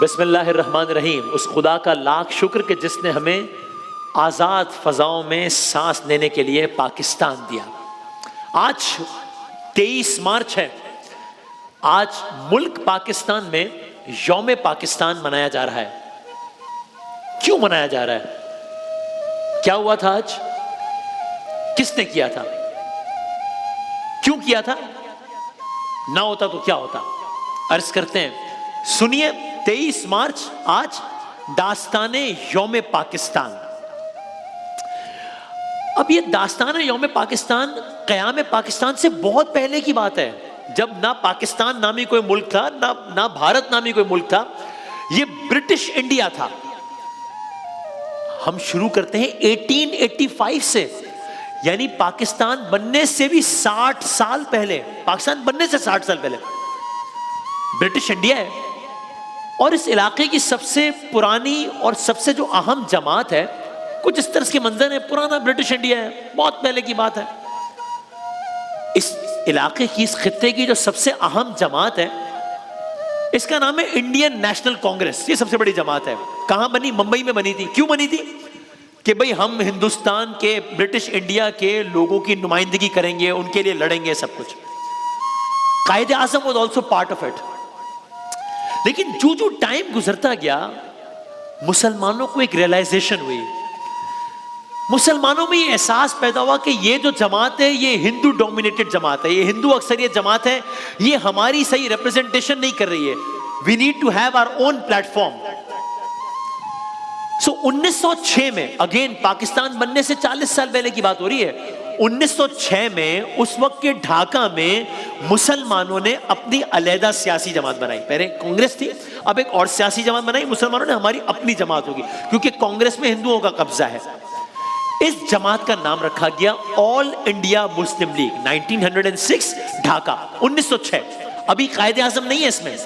बिस्मिल्लाहिर्रहमानिर्रहीम। उस खुदा का लाख शुक्र कि जिसने हमें आज़ाद फ़ज़ाओं में सांस लेने के लिए पाकिस्तान दिया। आज 23 मार्च है। आज मुल्क पाकिस्तान में यौम पाकिस्तान मनाया जा रहा है। क्यों मनाया जा रहा है? क्या हुआ था आज? किसने किया था? क्यों किया था? ना होता तो क्या होता? अर्ज करते हैं, सुनिए। 23 मार्च आज दास्ताने यौम पाकिस्तान। अब ये दास्ताने यौम पाकिस्तान क़याम पाकिस्तान से बहुत पहले की बात है, जब ना पाकिस्तान नामी कोई मुल्क था, ना भारत नामी कोई मुल्क था। ये ब्रिटिश इंडिया था। हम शुरू करते हैं 1885 से, यानी पाकिस्तान बनने से भी 60 साल पहले। पाकिस्तान बनने से 60 साल पहले ब्रिटिश इंडिया है। और इस इलाके की सबसे पुरानी और सबसे जो अहम जमात है, कुछ इस तरह के मंजर है। पुराना ब्रिटिश इंडिया है, बहुत पहले की बात है। इस इलाके की, इस खित्ते की जो सबसे अहम जमात है, इसका नाम है इंडियन नेशनल कांग्रेस। ये सबसे बड़ी जमात है। कहां बनी? मुंबई में बनी थी। क्यों बनी थी? कि भाई हम हिंदुस्तान के, ब्रिटिश इंडिया के लोगों की नुमाइंदगी करेंगे, उनके लिए लड़ेंगे, सब कुछ। Quaid-e Azam was also part of it. लेकिन जो जो टाइम गुजरता गया, मुसलमानों को एक रियलाइजेशन हुई। मुसलमानों में ये एहसास पैदा हुआ कि ये जो जमात है, ये हिंदू डोमिनेटेड जमात है, ये हिंदू अक्सरियत जमात है, ये हमारी सही रिप्रेजेंटेशन नहीं कर रही है। We need to have our own platform. So 1906 में, अगेन पाकिस्तान बनने से 40 साल पहले की बात हो रही है। 1906 में उस वक्त के ढाका में मुसलमानों ने अपनी अलहदा सियासी जमात बनाई। पहले कांग्रेस थी, अब एक और सियासी जमात बनाई मुसलमानों ने। हमारी अपनी जमात होगी, क्योंकि कांग्रेस में हिंदुओं का कब्जा है। इस जमात का नाम रखा गया all India Muslim league. 1906 Dhaka, 1906। अभी कायदे आज़म नहीं है इसमें।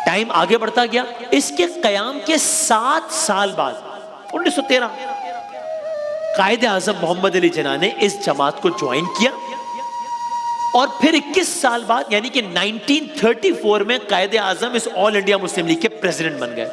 टाइम आगे बढ़ता गया। इसके कयाम के 7 साल बाद 1913 कायदे आज़म मोहम्मद अली जिन्ना ने इस जमात को ज्वाइन किया। और फिर 21 साल बाद, यानी कि 1934 में कायदे आज़म इस ऑल इंडिया मुस्लिम लीग के प्रेसिडेंट बन गए।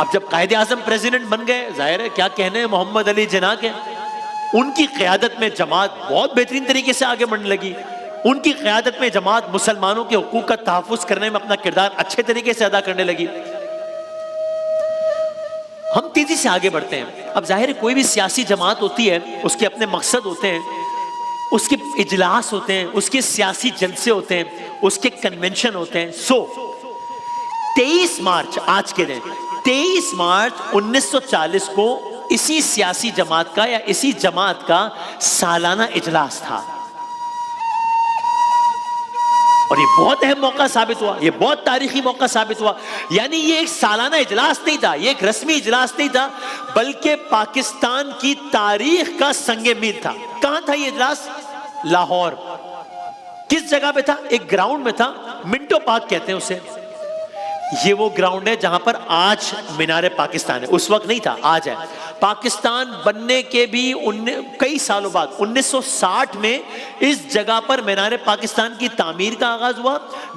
अब जब कायदे आज़म प्रेसिडेंट बन गए, जाहिर है क्या कहने हैं मोहम्मद अली जिन्ना के। उनकी क़यादत में जमात बहुत बेहतरीन तरीके से आगे बढ़ने लगी। उनकी क़यादत में जमात मुसलमानों के हुकूक का तहफ़्फ़ुज़ करने में अपना किरदार अच्छे तरीके से अदा करने लगी। हम तेजी से आगे बढ़ते हैं। अब जाहिर है कोई भी सियासी जमात होती है, उसके अपने मकसद होते हैं, उसके इजलास होते हैं, उसके सियासी जलसे होते हैं, उसके कन्वेंशन होते हैं। 23 मार्च, आज के दिन 23 मार्च 1940 को इसी सियासी जमात का या इसी जमात का सालाना इजलास था। और ये बहुत अहम मौका साबित हुआ, ये बहुत तारीखी मौका साबित हुआ। यानी ये एक सालाना इजलास नहीं था, ये एक रस्मी इजलास नहीं था, बल्कि पाकिस्तान की तारीख का संगे मील था। कहां था ये इजलास? लाहौर। किस जगह पे था? एक ग्राउंड में था, मिंटो पार्क कहते हैं उसे। ये वो ग्राउंड है जहां पर आज मीनार पाकिस्तान है। उस वक्त नहीं था, आज है। पाकिस्तान बनने के भी कई सालों बाद 1960 में इस जगह पर मीनार पाकिस्तान की तामीर का आगाज हुआ।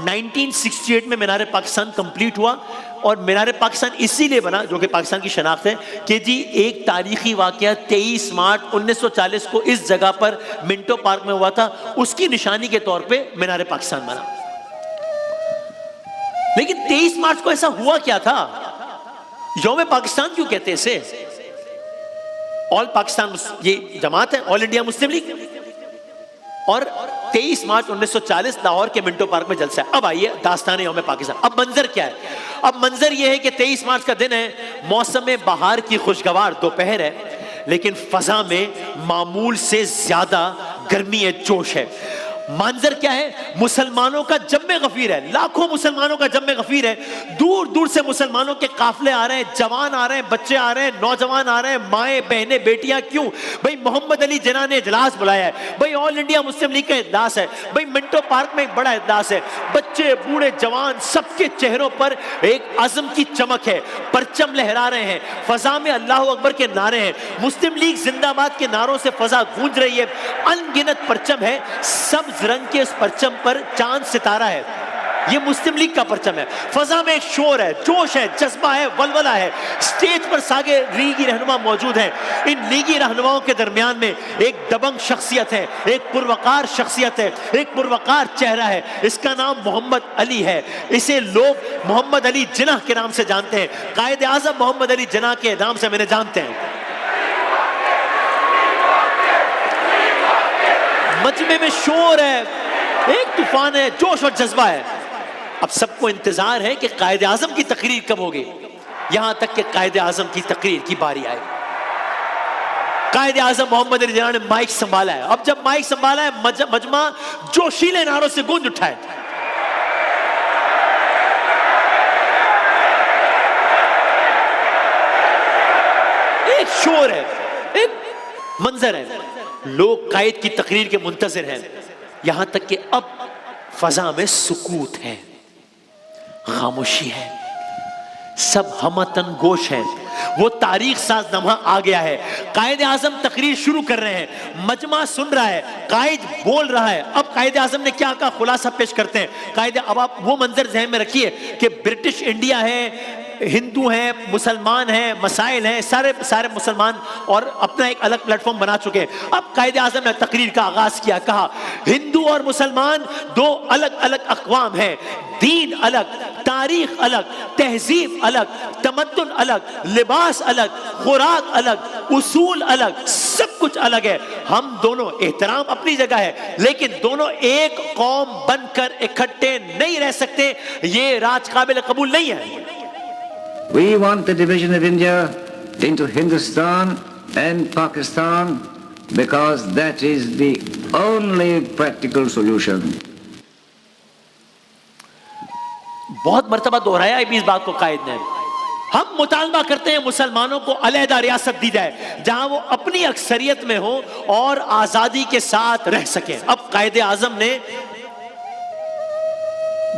1968 में मीनार पाकिस्तान कंप्लीट हुआ। और मीनार पाकिस्तान इसीलिए बना, जो कि पाकिस्तान की शनाख्त है, कि जी एक तारीखी वाकया 23 मार्च 1940 को इस जगह पर मिंटो पार्क में हुआ था। उसकी निशानी के तौर पर मीनार पाकिस्तान बना। लेकिन 23 मार्च को ऐसा हुआ क्या था? यौम पाकिस्तान क्यों कहते हैं इसे? ऑल पाकिस्तान, ये जमात है ऑल इंडिया मुस्लिम लीग। और 23 मार्च 1940 लाहौर के मिंटो पार्क में जलसा है। अब आइए दास्तान यौम पाकिस्तान। अब मंजर क्या है? अब मंजर यह है कि 23 मार्च का दिन है, मौसम बहार की खुशगवार दोपहर है, लेकिन फजा में मामूल से ज्यादा गर्मी है, जोश है। मंजर क्या है? मुसलमानों का जम्मे गफीर है, लाखों मुसलमानों का जम्मे गफीर है। दूर दूर से मुसलमानों के काफले आ रहे हैं, जवान आ रहे हैं, बच्चे आ रहे हैं, नौजवान आ रहे हैं, माएँ बहनें बेटियां। क्यों भाई? मोहम्मद अली जिन्ना ने इजलास बुलाया है भाई। ऑल इंडिया मुस्लिम लीग का इजलास है भाई। मिंटो पार्क में एक बड़ा इजलास है। बच्चे बूढ़े जवान सबके चेहरों पर एक अज़म की चमक है, परचम लहरा रहे हैं, फजा में अल्लाह अकबर के नारे हैं, मुस्लिम लीग जिंदाबाद के नारों से फजा गूंज रही है। अनगिनत परचम है, सब रंग के इस परचम पर चांद सितारा है। ये मुस्लिम लीग का परचम है। फजा में एक शोर है, जोश है, जज्बा है, वलवला है। स्टेज पर सागे लीगी रहनुमा मौजूद हैं। इन लीगी रहनुमाओं के दरमियान में एक दबंग शख्सियत है, एक पुरवकार शख्सियत है, एक पुरवकार चेहरा है। इसका नाम मोहम्मद अली है। इसे लोग मोहम्मद अली जिन्ना के नाम से जानते हैं। कायद आजम मोहम्मद अली जिन्ना के नाम से मैंने जानते हैं। मजमे में शोर है, एक तूफान है, जोश और जज्बा है। अब सबको इंतजार है कि कायद आजम की तकरीर कब होगी। यहां तक कि कायद आजम की तकरीर की बारी आए। कायद आजम मोहम्मद अली जिन्ना ने माइक संभाला है। अब जब माइक संभाला है, मजमा जोशीले नारों से गूंज उठा है। एक शोर है, एक मंजर है, लोग कायद की तकरीर के मुंतजिर हैं। यहां तक कि अब फजा में सुकूत है, खामोशी है, सब हमतन गोश है। वो तारीख साज लम्हा आ गया है। कायद आजम तकरीर शुरू कर रहे हैं, मजमा सुन रहा है, कायद बोल रहा है। अब कायद आजम ने क्या कहा, खुलासा पेश करते हैं। कायद, अब आप वो मंजर ज़हन में रखिए कि ब्रिटिश इंडिया है, हिंदू हैं, मुसलमान हैं, मसाइल हैं, सारे मुसलमान और अपना एक अलग प्लेटफॉर्म बना चुके हैं। अब कायद आजम ने तकरीर का आगाज किया, कहा हिंदू और मुसलमान दो अलग अलग अक़वाम हैं, दीन अलग, तारीख अलग, तहजीब अलग, तमद्दुन अलग, लिबास अलग, खुराक अलग, उसूल अलग, सब कुछ अलग है। हम दोनों, एहतराम अपनी जगह है, लेकिन दोनों एक कौम बनकर इकट्ठे नहीं रह सकते। ये राज काबिल कबूल नहीं है। We want the division of India into Hindustan and Pakistan because that is the only practical solution. बहुत मर्तबा दोहराया इस बात को कायद ने। हम मुतालबा करते हैं मुसलमानों को अलहदा रियासत दी जाए जहां वो अपनी अक्सरियत में हो और आजादी के साथ रह सके। अब कायदे आजम ने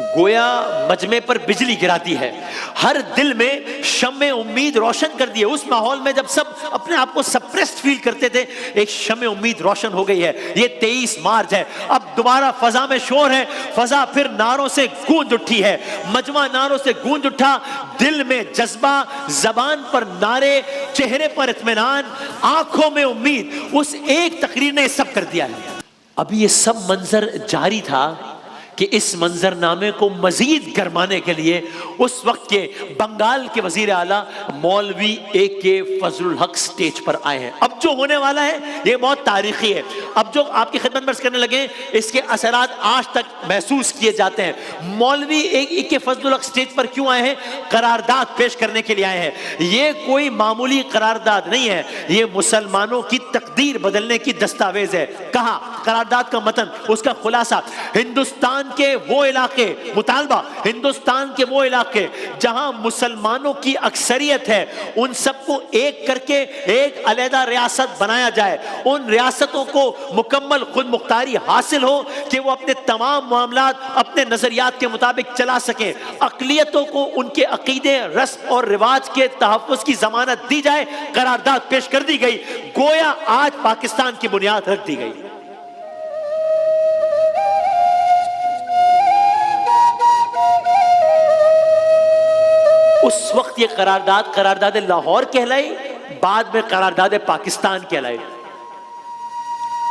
गोया मजमे पर बिजली गिरा दी है, हर दिल में शम्मे उम्मीद रोशन कर दी है। उस माहौल में जब सब अपने आप को सप्रेस्ड फील करते थे, एक शम्मे उम्मीद रोशन हो गई है। ये 23 मार्च है। अब दोबारा फजा में शोर है, फजा फिर नारों से गूंज उठी है। मजमा नारों से गूंज उठा, दिल में जज्बा, जबान पर नारे, चेहरे पर इत्मीनान, आंखों में उम्मीद। उस एक तकरीर ने सब कर दिया है। अभी ये सब मंजर जारी था कि इस मंजरनामे को मजीद गरमाने के लिए उस वक्त के बंगाल के वजीर आला मौलवी A.K. फजलुल हक स्टेज पर आए हैं। अब जो होने वाला है ये बहुत तारीखी है। अब जो आपकी खिदमत में अर्ज करने लगे, इसके असरात आज तक महसूस किए जाते हैं। मौलवी A.K. फजलुल हक स्टेज पर क्यों आए हैं? करारदाद पेश करने के लिए आए हैं। ये कोई मामूली करारदाद नहीं है, ये मुसलमानों की तकदीर बदलने की दस्तावेज है। कहा करारदाद का मतन, उसका खुलासा, हिंदुस्तान के वो इलाके, मुतालबा हिंदुस्तान के वो इलाके जहां मुसलमानों की अक्सरियत है, उन सबको एक करके एक अलहदा रियासत बनाया जाए। उन रियासतों को मुकम्मल खुद मुख्तारी हासिल हो कि वो अपने तमाम मामलात अपने नजरियात के मुताबिक चला सकें। अकलियतों को उनके अकीदे, रस्म और रिवाज के तहफ़्फ़ुज़ की जमानत दी जाए। करारदाद पेश कर दी गई, गोया आज पाकिस्तान की बुनियाद रख दी गई। उस वक्त ये करारदाद लाहौर कहलाई, बाद में करारदाद पाकिस्तान कहलाई।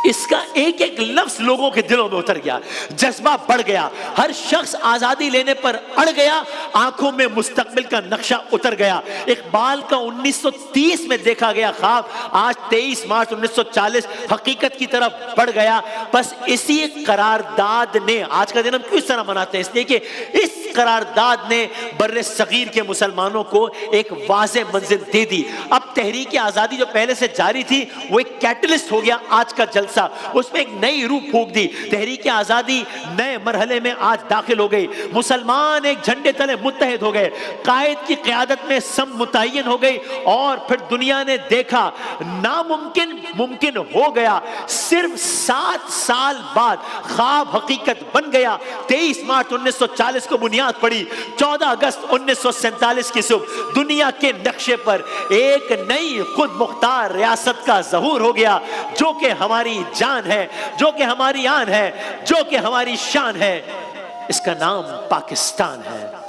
इसका एक एक लफ्ज लोगों के दिलों में उतर गया, जज्बा बढ़ गया, हर शख्स आजादी लेने पर अड़ गया, आंखों में मुस्तकबिल का नक्शा उतर गया। इकबाल का 1930 में देखा गया ख्वाब आज 23 मार्च 1940 हकीकत की तरफ बढ़ गया। बस इसी करारदाद ने, आज का दिन हम क्यों इस तरह मनाते हैं? इसलिए कि इस करारदाद ने बर्रे सगीर के मुसलमानों को एक वाज़े मंजिल दे दी। अब तहरीक आजादी जो पहले से जारी थी वो एक कैटलिस्ट हो गया आज का जलसा, उसमें एक नई रूह फूंक दी। तहरीक आजादी नए मरहले में आज दाखिल हो गई। मुसलमान एक झंडे तले मुत्तहिद हो गए, कायद की क़यादत में सम मुतय्यन हो गई और फिर दुनिया ने देखा नामुमकिन मुमकिन हो गया। सिर्फ 7 साल बाद ख्वाब हकीकत बन गया। 23 मार्च 1940 को बुनियाद पड़ी, 14 अगस्त 1947 की सुबह दुनिया के नक्शे पर एक नई खुद मुख्तार रियासत का ज़हूर हो गया, जो कि हमारी जान है, जो कि हमारी आन है, जो कि हमारी शान है। इसका नाम पाकिस्तान है।